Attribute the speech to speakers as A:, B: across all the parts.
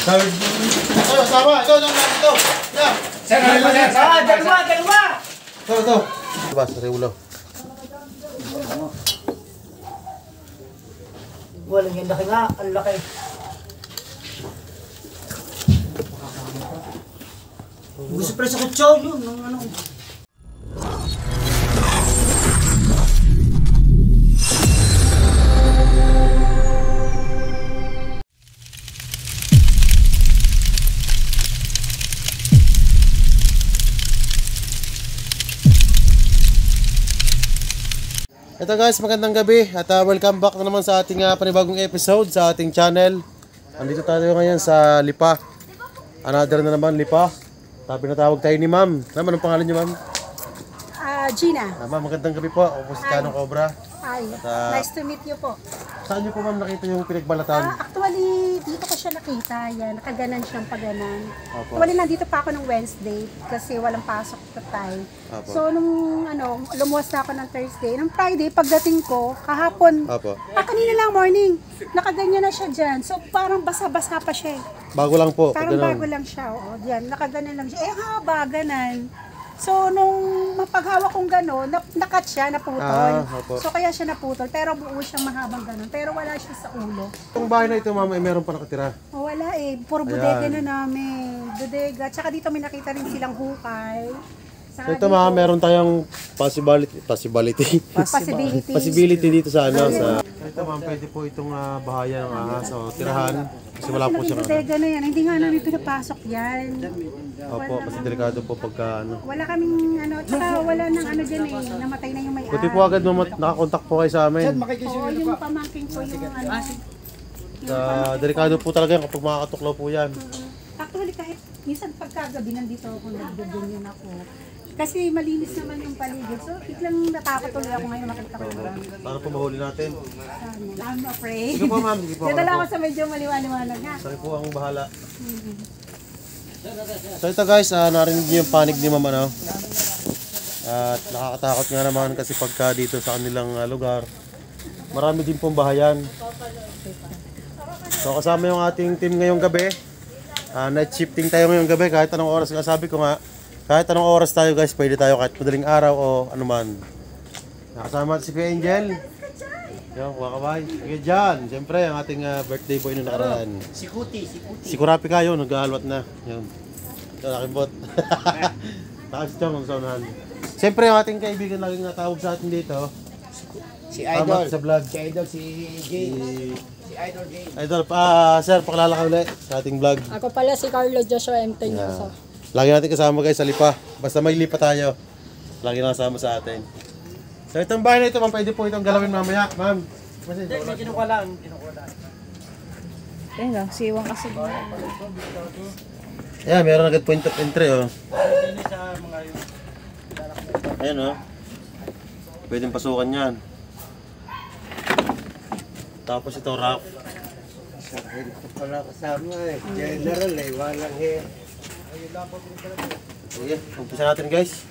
A: Ito, sama. Ito. Yeah.
B: Sir, dalawa.
A: Ito. Diba, sa ulo.
B: Walang yung laki nga, ang laki. Gusto pala sa kutsyon yun, ng ano.
A: Ito guys, magandang gabi at welcome back na naman sa ating panibagong episode sa ating channel. Andito tayo ngayon sa Lipa. Another na naman Lipa. Pinatawag tayo ni ma'am. Ma'am, anong pangalan niyo ma'am?
C: Gina.
A: Ma'am, magandang gabi po. Ako po si Chano Cobra.
C: Hi. Nice to meet you po.
A: Saan niyo po ma'am nakita yung pinagbalatan?
C: Actually, dito ko siya nakita. Yan, nakaganan siyang paganan.
A: Opo.
C: Actually, nandito pa ako ng Wednesday kasi walang pasok na tayo.
A: Opo.
C: So, nung lumuwas na ako ng Thursday, nung Friday, pagdating ko, kahapon,
A: Opo.
C: kanina lang morning, nakaganyan na siya dyan. So, parang basa-basa pa siya.
A: Bago lang po.
C: Parang
A: ganun.
C: bago lang siya. Oo, yan, nakaganan lang siya. Haba, ganan. So, nung mapaghawak kong gano'n, nakat siya, naputol.
A: Opo.
C: So, kaya siya naputol. Pero buo siyang mahabang gano'n. Pero wala siya sa ulo.
A: Itong bahay na ito ma'am, ay meron pa nakatira.
C: O, wala eh. Puro bodega na namin. Bodega. Tsaka dito may nakita rin silang hukay.
A: So ito ma'am, meron tayong possibility dito sa ano. So ito ma'am, pwede po itong bahayan ng ahas. So tirahan. Kasi wala po siyang
C: bodega na yan. Hindi nga namin pinapasok yan.
A: Opo, kasi delikado po pagka ano.
C: Wala kaming ano, tsaka wala nang ano dyan eh. Namatay na yung may-ari.
A: Buti po agad nakakontak po kayo sa amin.
C: Oo, yung pamangking ko yung ano.
A: Delikado po talaga yan kapag makakatuklaw po yan.
C: Actually, kahit minsan pagkagabi nandito ako, naggaganyan ako. Kasi malinis naman yung paligid. So, biglang natakot ulit ako ngayon makita ko.
A: Para po mahuli natin.
C: I'm afraid.
A: Sige po ma'am, sige po.
C: Nadala ako sa medyo maliwanag nga.
A: Sorry po ang bahala. So ito guys, narinig niyo yung panig ni mama no? At nakakatakot nga naman kasi pagka dito sa kanilang lugar, marami din pong bahayan. So kasama yung ating team ngayong gabi. Night shifting tayo ngayong gabi kahit anong oras. Sabi ko nga, kahit anong oras tayo guys, pwede tayo kahit madaling araw o anuman. Nakasama si Kuya Angel. Yung wakabay. Kuya John, siyempre ang ating birthday boy nung nakaraan.
B: Si Kuti.
A: Si Kurapi kayo, nag-aalwat na. Yun. Ito, nakibot. Nakasitong ang saunahan. Siyempre ang ating kaibigan laging natawag sa atin dito.
B: Si Idol.
A: Sa vlog.
B: Si Idol, si Jay. Si Idol Jay.
A: Idol, sir, pakilala ka ulit sa ating vlog.
D: Ako pala si Carlo Joshua M. Teñoso.
A: Lagi natin kasama guys sa Lipa. Basta may Lipa tayo. Lagi na kasama sa atin. So itong bahay na ito, ma'am, pwede po itong galawin mamaya, ma'am.
B: Kinukuha lang.
D: Ayun lang, siwang kasi.
A: Ayan, meron agad point of entry, oh. Ayan, oh. Pwedeng pasukan yan. Tapos ito, rock.
B: Wala kasama eh. General eh, walang hair.
A: Sige, umpisa natin guys.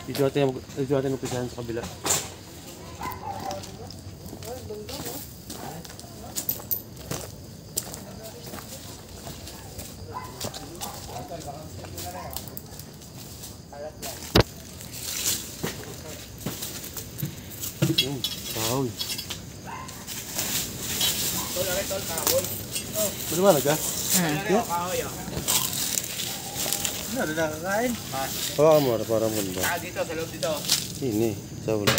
A: Dito natin umpisahan sa kabila. Kahoy. Maliwanag ka?
B: Ano na nakakain?
A: Oo, amor, parang mundo.
B: Dito, sa loob dito.
A: Ini, sa ulo.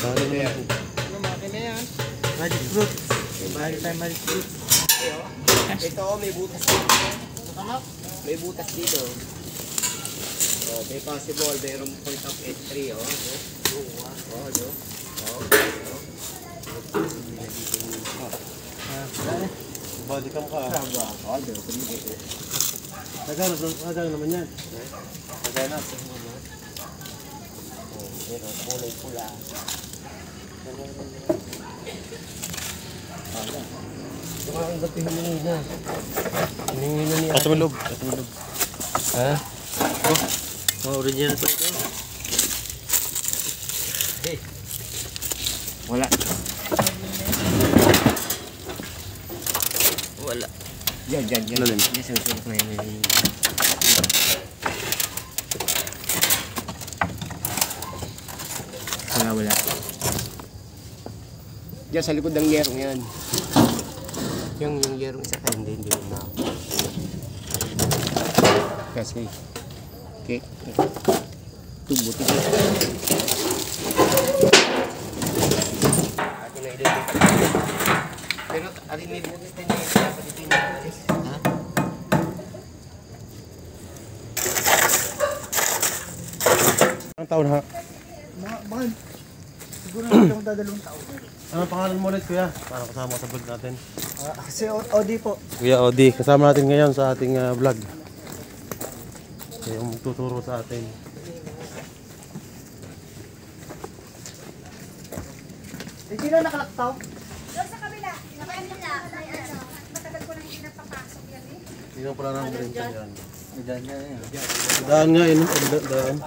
A: Saan mo yan?
B: Ano makin na yan? Magic fruit. Magic fruit. Ito, may butas dito. May butas dito. Oh, may possible, mayroong point of entry, oh.
A: Body cam ka. Nagano naman yan. Nagano.
B: Kulay pula. Baka ang gabi hiningi na. Hiningi na niya.
A: Kaso maloob. Kaso maloob.
B: Ha? Oh, mga original pa ito. Hey. Wala. Wala. Diyan.
A: Lalim.
B: Diyan, susunod na yun. Wala. Diyan sa likod ng yerong yan. Yung yerong isa ka, hindi na. Kasi, okay. Tubo. Atin na ilagay. Pero atin na ilagay tayo niya. Dapat ito yung ha?
A: Ang taon ha?
E: Mahal. Siguro na akong dadalawang taon.
A: Anong pangalan mo ulit kuya? Para kasama ko sa vlog natin.
E: Si Odi po.
A: Kuya Odi, kasama natin ngayon sa ating vlog. Siya yung tuturo sa atin.
E: Hindi na nakalaktaw.
C: Doon sa kabila, nakakita may ano, matagal ko nang hindi napapasok yan eh.
A: Hindi na pala ng drink yan.
B: Diyan yan.
A: Daan nga yun. Daan.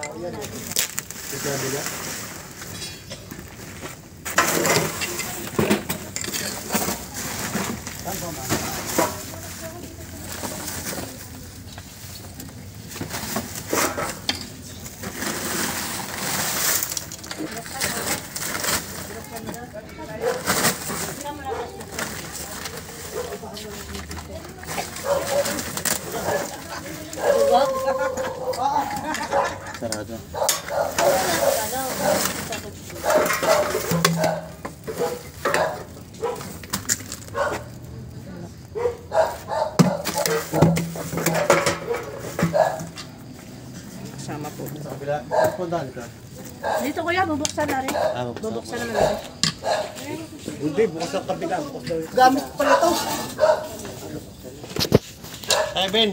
A: Sarado.
E: Kasama po.
A: Sa kabila. Puntahan ka.
C: Dito kuya, bubuksan na rin.
A: Bubuksan
C: na naman.
B: Hindi, bukas ang kabila.
E: Gamit ko pala ito.
A: Ay, Ben.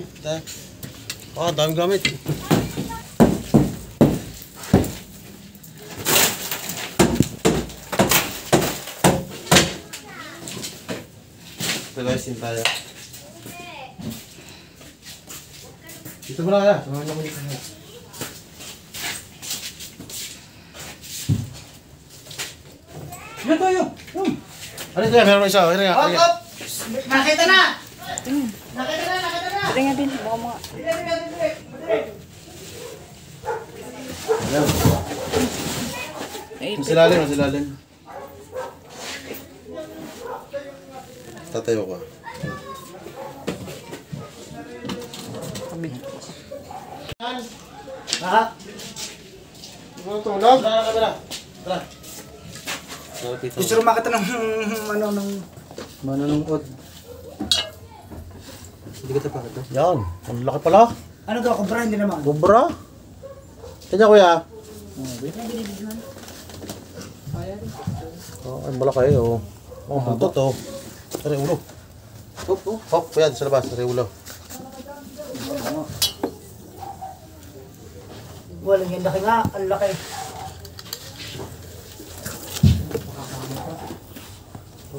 A: Oh, dami gamit. Ito guys, yung tayo. Dito mo na kaya.
B: Samahan naman dito.
E: Ano tayo?
A: Ano ito yan? Meron isa. Ano yan?
E: Up, up! Nakita na!
D: Pwede nga din. Baka mga...
A: Ayan. Masilalim, masilalim. Tatayo ka.
E: Ha?
A: Tulog? Tara, kamera. Tara.
E: Gusto rin makita ng manunungkot. Hindi ko tapakit to.
A: Yan. Ang laki pala.
E: Ano to? Kumpara hindi naman.
A: Bubra. Kanya kuya. Oh, ang malaki oh. Oh, buntot oh. Tari ulo.
E: Hop, hop.
A: Hop, yan sa labas. Tari ulo.
E: Walang yung laki nga. Ang laki.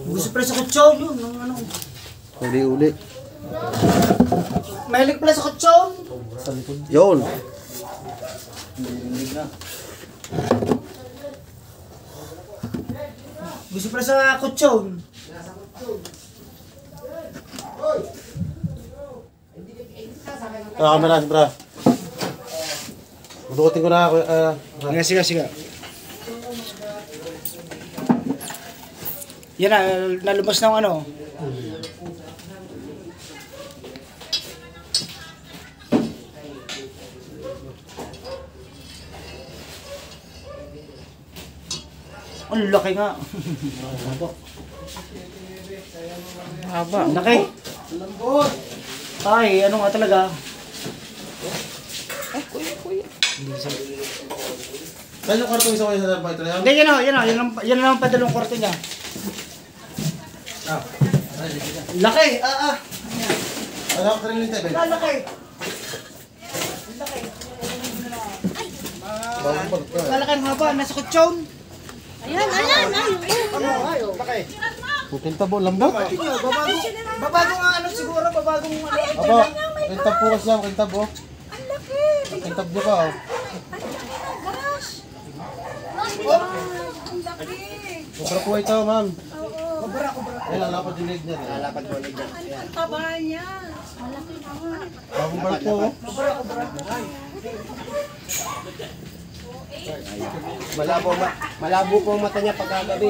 E: Gusto pala sa kutsyon yun. Ano.
A: Uli-uli.
E: Mahilig pala sa kutsyon.
A: Yun.
E: Gusto pala sa kutsyon.
A: Kamera, bra. Budukutin ko na ako.
E: Sige. Yan na, nalubos ng ano. Ang laki nga.
B: Haba.
E: Laki. Ay, ano nga talaga.
D: Ay, kuya.
A: Saan yung kartong isa ko sa bite na yan?
E: Hindi, yan ang padalong korte niya. Laki,
A: Ano ako rin yung tebe?
E: Laki.
A: Bagong pag.
E: Lalaki ang haba, nasa kutsyon.
A: Kintab po, lambot.
E: Babagong ano siguro, babagong ano.
A: Apo, kintab po kasi ako, kintab po.
C: Ang laki!
A: Kintab niyo pa, oh.
C: Ang laki!
A: Sobra po ito, ma'am.
E: Kubra.
A: Ay, lalapad yung leg niya.
B: Lalapad mo ulit yan.
C: Ang taba niya. Malaki naman.
A: Bagong bark po, oh.
B: Malabo po ang mata niya pagkagabi.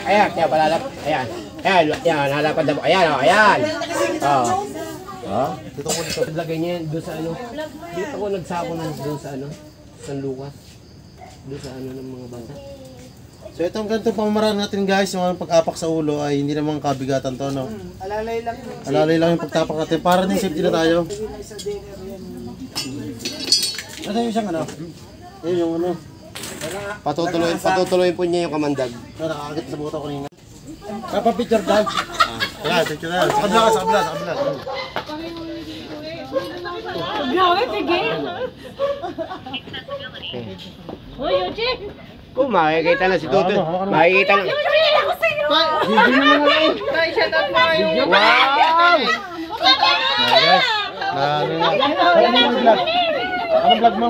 B: Ayan, kaya palalap. Ayan. Ayan, lalapad na po. Ayan, oh, ayan.
A: Dito po dito.
B: Lagay niya yan doon sa ano. Dito ako nagsako ng doon sa ano. San Lucas. Doon sa ano ng mga bata.
A: So itong ganitong pamamaraan natin guys, yung pag-apak sa ulo ay hindi naman kabigatan to, no?
E: Alalay lang yun.
A: Alalay lang yung pagtapak natin para din safety na tayo.
E: Sa dinner yan.
A: Ano yung isang ano? Ayun yung ano.
B: Patutuloy po niya yung kamandag.
A: Nakakagit sa buto ko kanina. Kapapicture dad. Ayan, picture na yan. Sa kabila, sa kabila, sa kabila.
D: Grabe, sige. Uy, Eugene!
B: Kung makikita na si Tutoy. Makikita na.
A: Video na lang eh.
B: Wow!
A: Yes. Anong vlog? Anong vlog mo?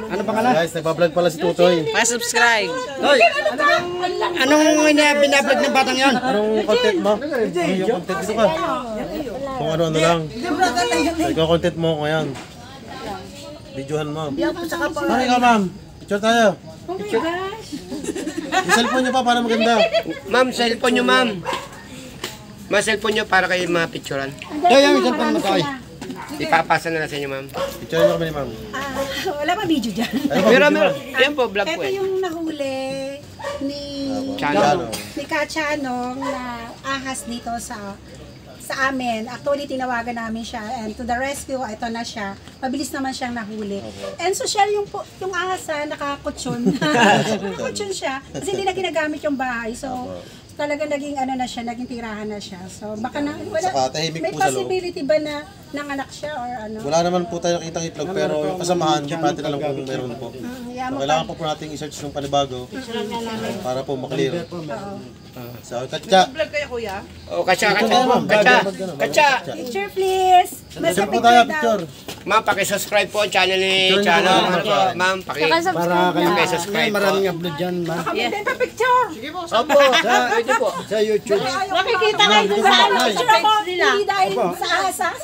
A: Ano pangalan? Guys, nagpa-vlog pala si Tutoy.
F: Pa-subscribe. Anong binablog ng batang yon?
A: Anong content mo? Ano yung content dito ka? Kung ano-ano lang. Ikaw content mo ngayon. Videohan mo. Ano ikaw, ma'am? Picture tayo.
C: Oh my gosh!
A: Yung cellphone niyo pa para maganda.
B: Ma'am, cellphone nyo, ma'am. Cellphone nyo para kayo mapicturan.
A: Yung cellphone mo tayo.
B: Ipapasa na lang sa inyo, ma'am.
A: Picture niyo kami ni ma'am.
C: Wala pa video dyan.
A: Ano ba?
B: Meron. Yan po, vlog po
C: Ito
B: eh.
C: yung nahuli ni
B: Chano.
C: ni Kachanong na ahas dito sa amin. Actually, tinawagan namin siya and to the rescue, ito na siya. Mabilis naman siyang nahuli. And social yung ahas nakakutsyon. Nakakutsyon siya kasi hindi na ginagamit yung bahay. So, talaga naging ano na siya, naging tirahan na siya. So, baka na,
A: Saka tahimik
C: may
A: po sa loob.
C: possibility ba na nanganak siya or ano?
A: Wala naman po tayo nakitang itlog pero yung kasamahan, hindi pa natin alam kung meron po.
C: Yeah,
A: So, kailangan po natin i-search ng panibago para po maklear. So, katsa.
B: O, katsa.
C: Picture please!
A: Picture po tayo, picture.
B: Ma'am, pakisubscribe po ang channel ni Chano. Ma'am, pakisubscribe po.
F: Maraming upload dyan, ma.
C: Maganda picture!
B: Opo, pwede po.
F: Sa YouTube.
C: Makikita kayo doon sa ano, picture ako. Hindi dahil sa asa.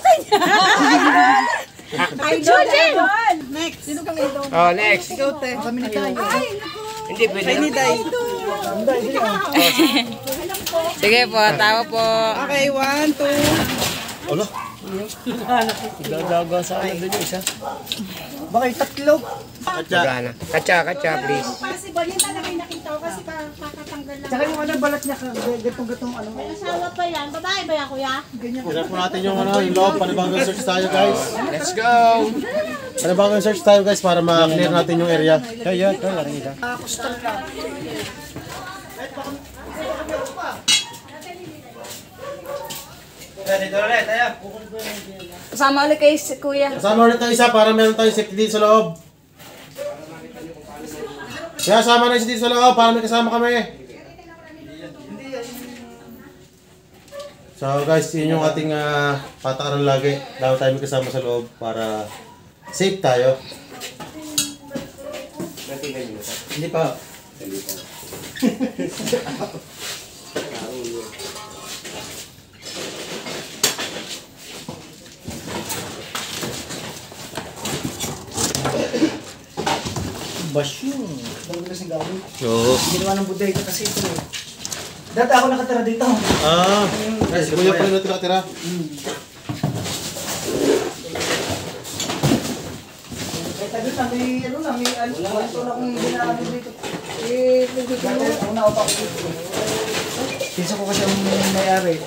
C: Idol! Idol! Next! Sino kang idol?
B: Oh, next.
E: Kami na tayo.
C: Ay, naku!
B: Hindi, pwede na.
F: Sige po, tawa po.
E: Okay, 1, 2.
A: Alo?
B: Dadaga sa ano doon yung isa.
E: Bakit tatlo?
A: Katsa.
B: Gana. Katsa, please.
C: Possible, yun talaga yung nakita ko kasi kakatanggal lang.
E: Tsaka yung ano, balat niya, gatong-gatong ano.
C: Asawa pa yan. Babae ba yan, kuya?
A: Tignan po natin yung ano, yung loob. Panibagong search tayo guys.
B: Let's go!
A: Panibagong search tayo guys para ma-clear natin yung area.
F: Kaya, larang ita.
D: Kasama ulit kay si Kuya.
A: Kasama ulit ng isa para meron tayong safety dito sa loob. Kaya sama na isa dito sa loob para may kasama kami. So guys, yun yung ating patakaran lagi. Dapat tayo may kasama sa loob para safe tayo. Hindi pa.
E: Basyong. Dami na sing gawin.
A: Oo.
E: Ginawa ng bodega kasi ito. Dati ako nakatira dito.
A: Guys, kuya pa rin natin nakatira.
E: Tabi na may ano na, may ano na akong ginagawa dito. Dati ako naupa ko dito. Pinsa ko kasi ang may-ari.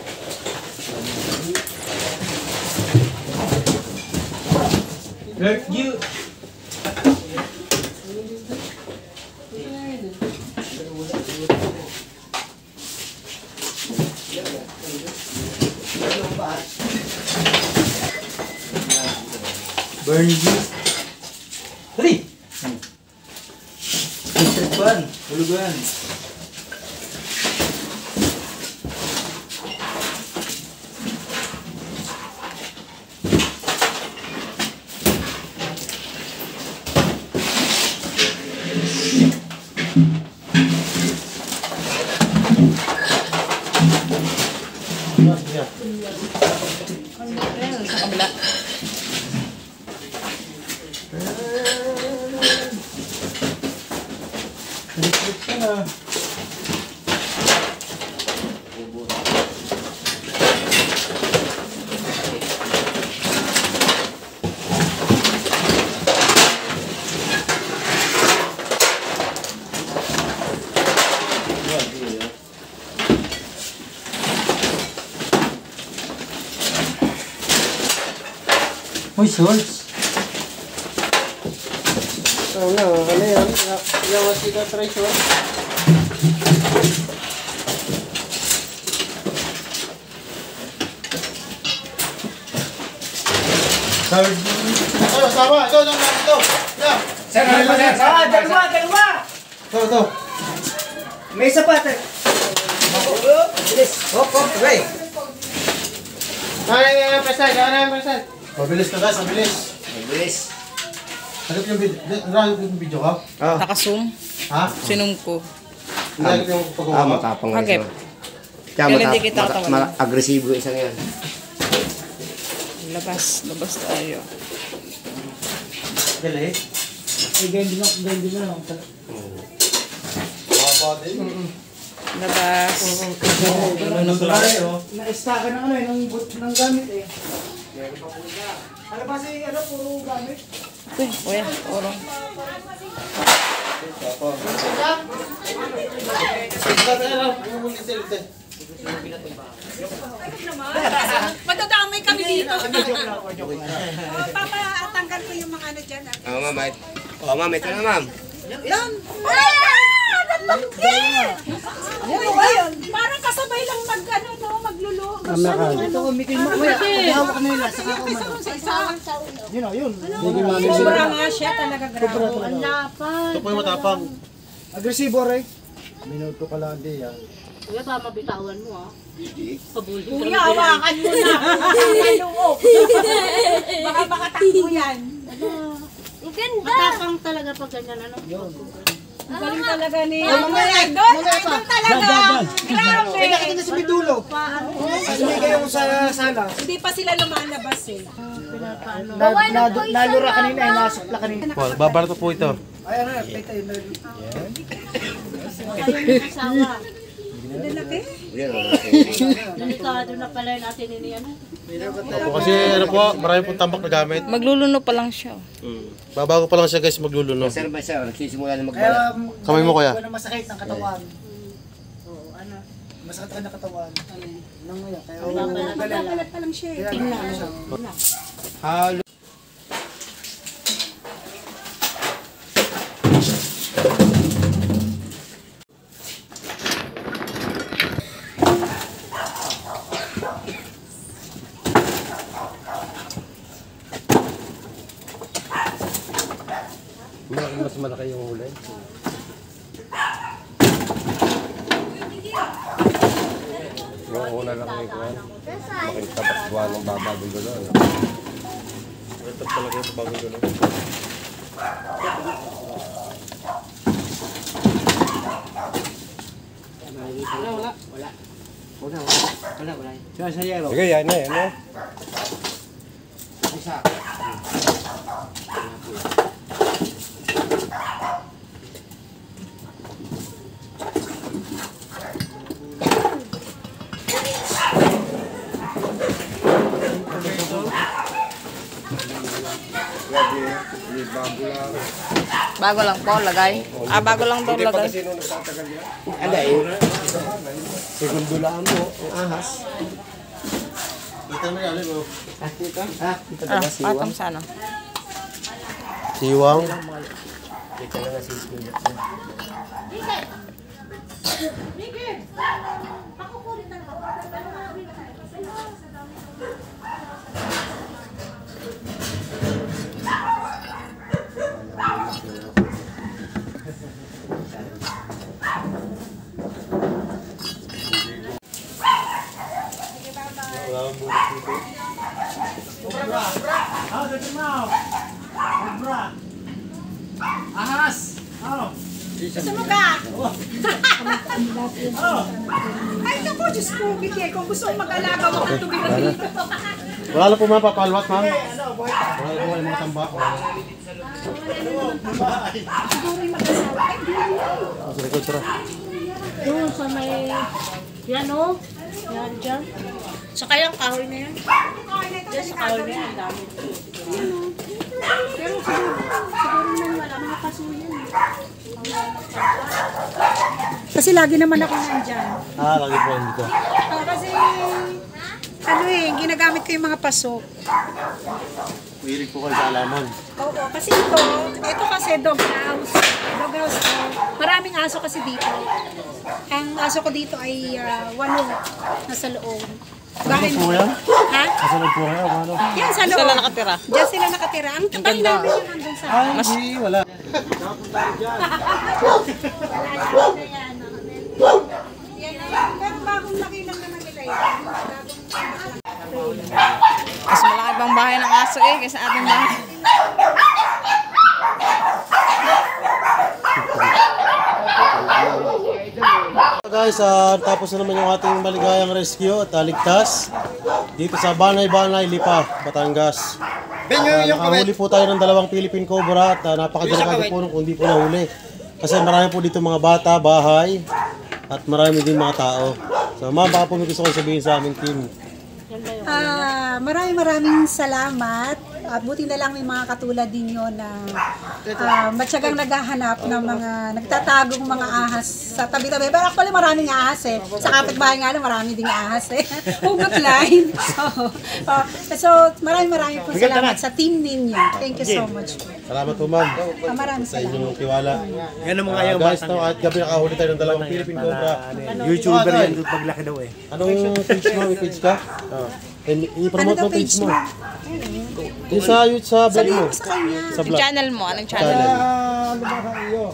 B: You.
E: Burn juice. Dali! Street ban. Hulugan.
D: Sa kabila.
E: Uy, sauce.
A: Ano yan? Yawas kita treasure. Third. Ano, sama. Ito. Yeah.
E: Sir, ano ba, sir? Dalawa!
A: Ito.
E: May isa pa, sir. Bilis. Hop, okay.
A: Present. Mabilis ka guys, mabilis.
E: Bilis.
A: Agap yung video. Nagagap yung video ka?
D: Naka-zoom.
A: Ha?
D: Sinum ko.
A: Nagagap yung paggawa ka?
B: Matapang
D: Agep.
B: Kaya
D: Kailan di kita katawan?
B: agresibo isang yan.
D: Labas tayo.
A: Gali.
E: Ay, ganyan din na.
A: Wapa din.
D: Labas.
E: Na-staka ng ng gamit eh. Ano ba si, puro gamit?
D: Uy, kuya, orong.
C: Madadamay kami dito. Papatanggal ko yung mga ano dyan.
B: Oo, ma'am. Oo, ma'am. Ito na, ma'am.
C: Yan! Parang kasabay lang magluluto.
E: Ito ko, Mikil mo. Hawak na nila, saka ko man. Yun.
C: Sobra nga siya talaga grabe.
A: Ito po yung matapang.
E: Agresibo, Ray. Minuto ka lang di yan.
G: Kuya, baka mabitawan mo ah.
C: Kuya, hawakan mo na. Ano baka makatakbo yan.
G: Matapang talaga pag ganyan ano.
C: Galing talaga ni Idol talaga. Grabe.
E: Ay, nakita na si Midulo. Kasi may kayo sa sala.
C: Hindi pa sila lumalabas eh.
E: Nalura kanina, nasukla kanina.
A: Babarato po ito.
E: Ay, kita yun.
G: Asawa.
C: Lalaki.
G: Delikado na pala yung atin ini ano.
A: Opo, kasi marami pong tambak na gamit.
D: Magluluno pa lang siya.
A: Babago pa lang siya guys magluluno.
B: Sir, ba siya? Nagsisimula na
E: Kaya,
B: magbalat.
A: Kamay mo, kuya.
E: Wala masakit ng katawan. Oo, ano? Masakit ka ng katawan. Nang ngayon, kaya
C: Magpapalat pa lang siya eh.
B: Halo.
A: Mas malaki yung huli. Yung una lang ay kuhan. Makita pa kuha ng babagong gulo. Ito talaga yung babagong gulo.
B: Wala.
A: Sige, yan na.
B: Isa.
D: Bago lang po, lagay. Bago lang daw lagay.
B: Ano yun? Segundo lang mo. Ang ahas.
A: Ito na yan, ano?
B: Ito ba siwang?
D: Atang sana.
A: Siwang.
B: Ito na nga si Kuya.
C: Gusto mo ka? Ay, naku, Diyos ko, Vicky, kung gusto mong mag-alaga, wag kang tumira dito.
A: Wala na po mga papalwat, ma'am. Wala na po kayo mga tamba.
C: Siguro yung mag-asawa. Ay, di.
A: Sa likod, tara.
G: Doon sa may... Yan o. Yan dyan. Saka yung kahoy na yan.
C: Ay, ito,
G: Yes, kahoy na yan. Ang dami.
C: pero siguro naman wala, mga kasuyan. Kasi lagi naman ako nandyan.
A: Lagi po yan dito.
C: Kasi, ano ginagamit ko yung mga pasok.
A: Wirig po kayo sa alaman.
C: Oo, kasi ito kasi dog house. Dog house ko. Maraming aso kasi dito. Ang aso ko dito ay walo nasa loob. Bakit?
A: po yan?
C: Ha?
A: Kasunod po kayo, ano?
C: Yan sa loob.
D: Sila nakatira.
C: Diyan sila nakatira. Ang tagal namin yung nandun sa...
A: Ay, hindi, wala.
C: Yan na. Pero bagong laki lang naman nila yan.
D: Mas malaki pang bahay ng aso eh, kaysa ating bahay.
A: Guys, tapos na naman yung ating maligayang rescue at ligtas dito sa Banay-Banay, Lipa, Batangas. Nakahuli po tayo ng 2 Philippine Cobra at napakadelikado po nung kung di po nahuli. Kasi marami po dito mga bata, bahay at marami din mga tao. So ma'am, baka po may gusto ko sabihin sa aming team.
C: Maraming salamat. At buti na lang may mga katulad din yun na matyagang naghahanap ng mga nagtatagong mga ahas sa tabi-tabi. Pero actually maraming ahas eh. Sa kapitbahay nga lang marami ding ahas eh. Hugot line. So maraming po salamat sa team ninyo. Thank you so much.
A: Salamat po ma'am
C: Maraming
A: sa
C: salamat.
A: inyong tiwala. Guys, at gabi nakahuli tayo ng 2 Philippine Cobra.
F: YouTuber yan, paglaki daw eh.
A: Anong page mo? May page ka? I-promote
C: Ano
A: mo page mo. Yung sa vlog mo.
C: Sa kanya.
A: Sa
D: Yung
A: vlog.
D: channel mo, anong channel?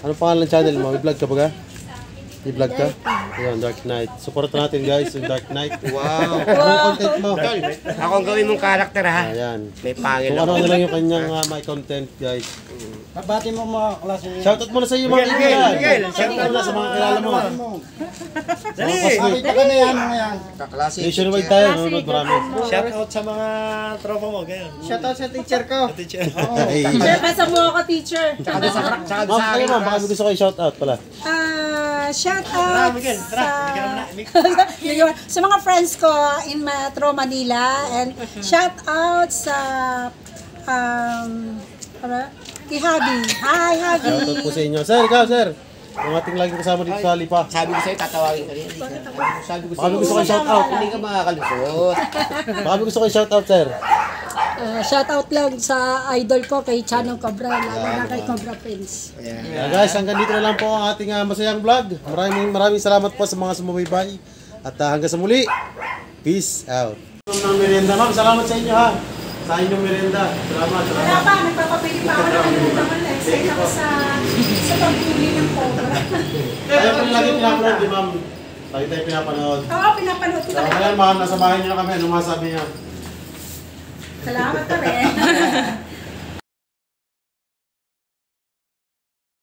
A: Anong pangalan ng channel mo? May vlog ka ba ka? May vlog ka? Ayan, Dark Knight. Supportan natin guys yung Dark Knight. Wow! Anong content mo?
B: Ako ang gawin mong karakter ha.
A: Ayan.
B: May pangil
A: Kung ano na lang yung kanyang my content guys.
F: Babati mo mga klase.
A: Shoutout muna sa iyo mga kaibigan. Shoutout muna sa mga kilala mo. Dali!
F: Pakita ka na yan mga yan.
B: Kaklase.
A: Nationwide tayo, nanonood marami.
F: Shoutout sa mga tropa mo, ganyan. Shoutout sa teacher ko.
A: Ay.
C: Teacher, pasa mo ako, teacher.
A: Ma'am, kayo ma'am, baka may gusto kayo shoutout pala.
C: Shout out sa mga friends ko in Metro Manila and shout out sa kay Habi. Hi, Habi.
A: Shoutout po sa inyo. Sir, ikaw sir. Yung ating laging kasama dito sa Lipa.
B: Sabi ko sa'yo, tatawagin ka rin. Sabi ko
A: Baka may gusto
B: sa'yo,
A: kayo shoutout.
B: hindi ka makakalusot.
A: Baka may gusto kayo shoutout sir.
C: Shout out lang sa idol ko kay Chanong Cobra, lalo na kay Cobra Prince.
A: Yeah, guys, hanggang dito na lang po ang ating masayang vlog. Maraming salamat po sa mga sumubaybay. At hanggang sa muli, peace out. Ng merienda, ma'am, salamat sa inyo ha. Sa inyong merienda. Salamat.
C: Wala pa, nagpapabili pa ako ng naman eh. Excited ako sa pagbili ng Cobra.
A: Kaya po yung lagi pinapanood di ma'am. Lagi tayo pinapanood.
C: Oo, pinapanood ko
A: So,
C: talaga.
A: ngayon ma'am, nasa bahay niyo na kami. Anong masabi niyo?
C: Salamat ka rin.